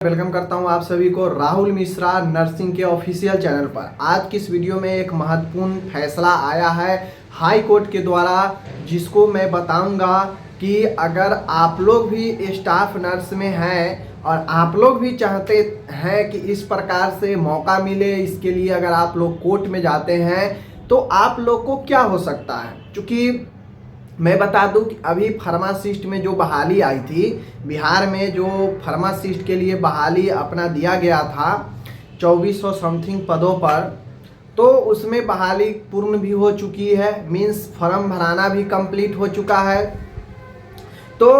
Welcome करता हूं आप सभी को राहुल मिश्रा नर्सिंग के ऑफिशियल चैनल पर। आज की इस वीडियो में एक महत्वपूर्ण फैसला आया है हाई कोर्ट के द्वारा, जिसको मैं बताऊंगा कि अगर आप लोग भी स्टाफ नर्स में हैं और आप लोग भी चाहते हैं कि इस प्रकार से मौका मिले, इसके लिए अगर आप लोग कोर्ट में जाते हैं तो आप लोग को क्या हो सकता है। क्योंकि मैं बता दूं कि अभी फार्मासिस्ट में जो बहाली आई थी, बिहार में जो फार्मासिस्ट के लिए बहाली अपना दिया गया था 2400 समथिंग पदों पर, तो उसमें बहाली पूर्ण भी हो चुकी है। मीन्स फॉर्म भराना भी कंप्लीट हो चुका है। तो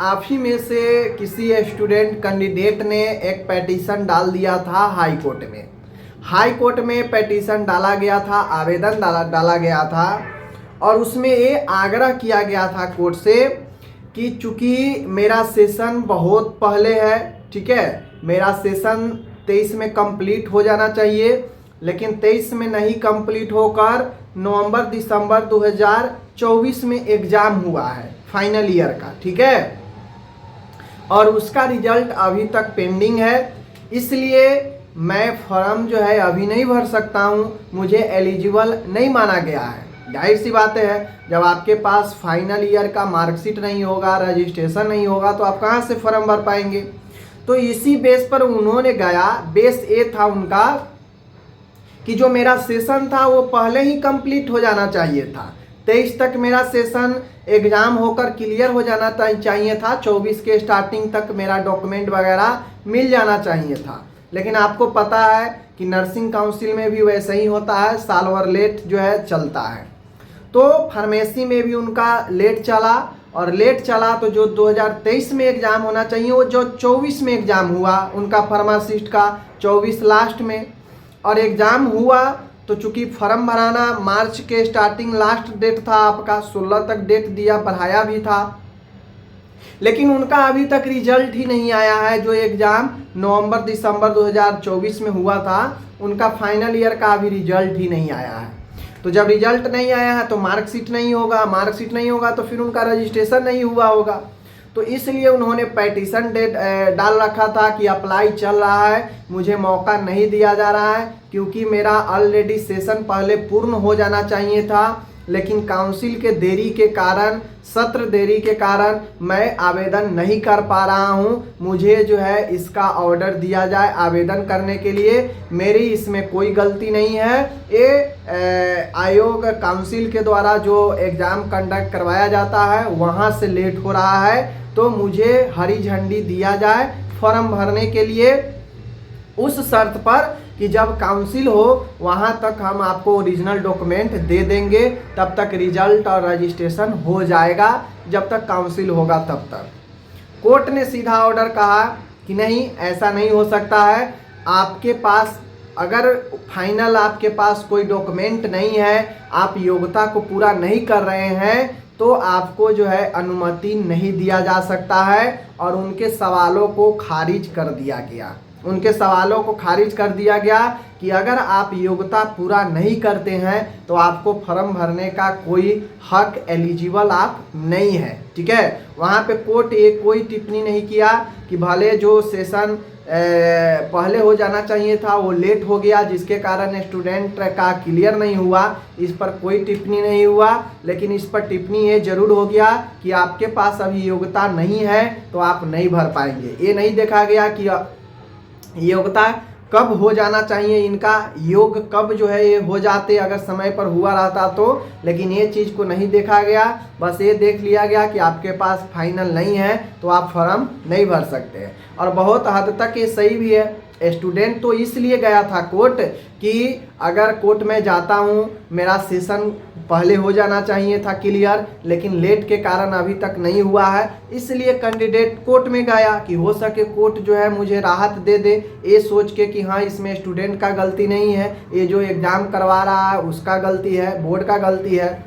आप ही में से किसी स्टूडेंट कैंडिडेट ने एक पिटीशन डाल दिया था हाई कोर्ट में। हाई कोर्ट में पिटीशन डाला गया था, आवेदन डाला गया था और उसमें ये आग्रह किया गया था कोर्ट से कि चूंकि मेरा सेशन बहुत पहले है, ठीक है, मेरा सेशन 23 में कंप्लीट हो जाना चाहिए, लेकिन 23 में नहीं कंप्लीट होकर नवंबर दिसंबर 2024 में एग्ज़ाम हुआ है फाइनल ईयर का, ठीक है, और उसका रिजल्ट अभी तक पेंडिंग है। इसलिए मैं फॉर्म जो है अभी नहीं भर सकता हूँ, मुझे एलिजिबल नहीं माना गया है। जाहिर सी बात है, जब आपके पास फाइनल ईयर का मार्कशीट नहीं होगा, रजिस्ट्रेशन नहीं होगा, तो आप कहाँ से फॉर्म भर पाएंगे। तो इसी बेस पर उन्होंने गया, बेस ये था उनका कि जो मेरा सेशन था वो पहले ही कंप्लीट हो जाना चाहिए था। 23 तक मेरा सेशन एग्जाम होकर क्लियर हो जाना चाहिए था, 24 के स्टार्टिंग तक मेरा डॉक्यूमेंट वगैरह मिल जाना चाहिए था। लेकिन आपको पता है कि नर्सिंग काउंसिल में भी वैसे ही होता है, साल भर लेट जो है चलता है। तो फार्मेसी में भी उनका लेट चला, और लेट चला तो जो 2023 में एग्ज़ाम होना चाहिए वो जो 24 में एग्ज़ाम हुआ उनका फार्मासिस्ट का 24 लास्ट में, और एग्ज़ाम हुआ तो चूंकि फॉर्म भराना मार्च के स्टार्टिंग लास्ट डेट था आपका, 16 तक डेट दिया, बढ़ाया भी था, लेकिन उनका अभी तक रिजल्ट ही नहीं आया है। जो एग्ज़ाम नवंबर दिसंबर 2024 में हुआ था, उनका फाइनल ईयर का अभी रिजल्ट ही नहीं आया है। तो जब रिजल्ट नहीं आया है तो मार्कशीट नहीं होगा, मार्कशीट नहीं होगा तो फिर उनका रजिस्ट्रेशन नहीं हुआ होगा। तो इसलिए उन्होंने पिटीशन डाल रखा था कि अप्लाई चल रहा है, मुझे मौका नहीं दिया जा रहा है, क्योंकि मेरा ऑलरेडी सेशन पहले पूर्ण हो जाना चाहिए था, लेकिन काउंसिल के देरी के कारण, सत्र देरी के कारण मैं आवेदन नहीं कर पा रहा हूं। मुझे जो है इसका ऑर्डर दिया जाए आवेदन करने के लिए, मेरी इसमें कोई गलती नहीं है। ये आयोग काउंसिल के द्वारा जो एग्ज़ाम कंडक्ट करवाया जाता है वहां से लेट हो रहा है, तो मुझे हरी झंडी दिया जाए फॉर्म भरने के लिए, उस शर्त पर कि जब काउंसिल हो वहाँ तक हम आपको ओरिजिनल डॉक्यूमेंट दे देंगे, तब तक रिजल्ट और रजिस्ट्रेशन हो जाएगा। जब तक काउंसिल होगा तब तक कोर्ट ने सीधा ऑर्डर कहा कि नहीं, ऐसा नहीं हो सकता है। आपके पास अगर फाइनल आपके पास कोई डॉक्यूमेंट नहीं है, आप योग्यता को पूरा नहीं कर रहे हैं, तो आपको जो है अनुमति नहीं दिया जा सकता है। और उनके सवालों को खारिज कर दिया गया, उनके सवालों को खारिज कर दिया गया कि अगर आप योग्यता पूरा नहीं करते हैं तो आपको फॉर्म भरने का कोई हक, एलिजिबल आप नहीं है, ठीक है। वहाँ पे कोर्ट ये कोई टिप्पणी नहीं किया कि भले जो सेशन पहले हो जाना चाहिए था वो लेट हो गया, जिसके कारण स्टूडेंट का क्लियर नहीं हुआ, इस पर कोई टिप्पणी नहीं हुआ। लेकिन इस पर टिप्पणी ये जरूर हो गया कि आपके पास अभी योग्यता नहीं है तो आप नहीं भर पाएंगे। ये नहीं देखा गया कि योग्यता कब हो जाना चाहिए, इनका योग कब जो है ये हो जाते अगर समय पर हुआ रहता तो, लेकिन ये चीज़ को नहीं देखा गया। बस ये देख लिया गया कि आपके पास फाइनल नहीं है तो आप फॉर्म नहीं भर सकते। और बहुत हद तक ये सही भी है। स्टूडेंट तो इसलिए गया था कोर्ट कि अगर कोर्ट में जाता हूँ, मेरा सेशन पहले हो जाना चाहिए था क्लियर, लेकिन लेट के कारण अभी तक नहीं हुआ है, इसलिए कैंडिडेट कोर्ट में गया कि हो सके कोर्ट जो है मुझे राहत दे दे, ये सोच के कि हाँ इसमें स्टूडेंट का गलती नहीं है, ये जो एग्ज़ाम करवा रहा है उसका गलती है, बोर्ड का गलती है।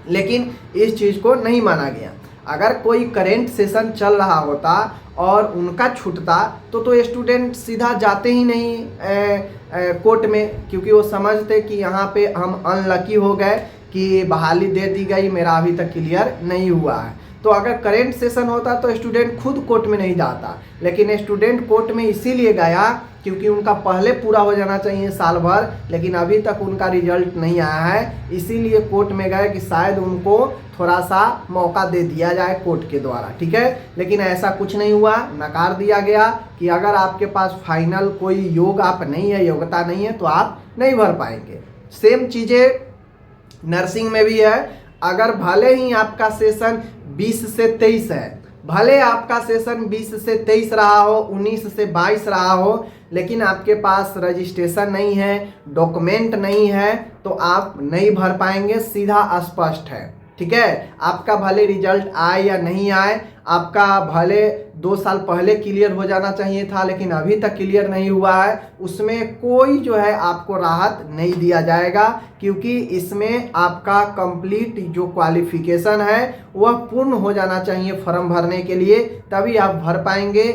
लेकिन इस चीज़ को नहीं माना गया। अगर कोई करेंट सेशन चल रहा होता और उनका छूटता तो स्टूडेंट सीधा जाते ही नहीं कोर्ट में, क्योंकि वो समझते कि यहाँ पे हम अनलकी हो गए कि बहाली दे दी गई, मेरा अभी तक क्लियर नहीं हुआ है। तो अगर करेंट सेशन होता तो स्टूडेंट खुद कोर्ट में नहीं जाता, लेकिन स्टूडेंट कोर्ट में इसीलिए गया क्योंकि उनका पहले पूरा हो जाना चाहिए साल भर, लेकिन अभी तक उनका रिजल्ट नहीं आया है, इसीलिए कोर्ट में गए कि शायद उनको थोड़ा सा मौका दे दिया जाए कोर्ट के द्वारा, ठीक है। लेकिन ऐसा कुछ नहीं हुआ, नकार दिया गया कि अगर आपके पास फाइनल कोई योग्यता नहीं है तो आप नहीं भर पाएंगे। सेम चीज़ें नर्सिंग में भी है। अगर भले ही आपका सेशन 20 से 23 है, भले आपका सेशन 20 से 23 रहा हो, 19 से 22 रहा हो, लेकिन आपके पास रजिस्ट्रेशन नहीं है, डॉक्यूमेंट नहीं है, तो आप नहीं भर पाएंगे, सीधा स्पष्ट है, ठीक है। आपका भले रिजल्ट आए या नहीं आए, आपका भले 2 साल पहले क्लियर हो जाना चाहिए था, लेकिन अभी तक क्लियर नहीं हुआ है, उसमें कोई जो है आपको राहत नहीं दिया जाएगा, क्योंकि इसमें आपका कंप्लीट जो क्वालिफिकेशन है वह पूर्ण हो जाना चाहिए फॉर्म भरने के लिए, तभी आप भर पाएंगे।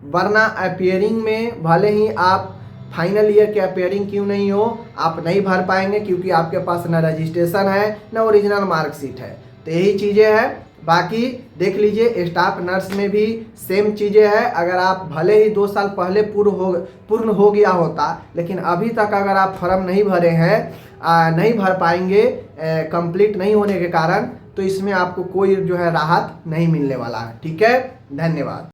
वरना अपियरिंग में भले ही आप फाइनल ईयर के अपियरिंग क्यों नहीं हो, आप नहीं भर पाएंगे, क्योंकि आपके पास न रजिस्ट्रेशन है न ओरिजिनल मार्कशीट है। तो यही चीज़ें हैं। बाकी देख लीजिए स्टाफ नर्स में भी सेम चीज़ें हैं। अगर आप भले ही 2 साल पहले पूर्ण हो गया होता, लेकिन अभी तक अगर आप फॉर्म नहीं भरे हैं, नहीं भर पाएंगे कंप्लीट नहीं होने के कारण, तो इसमें आपको कोई जो है राहत नहीं मिलने वाला है, ठीक है। धन्यवाद।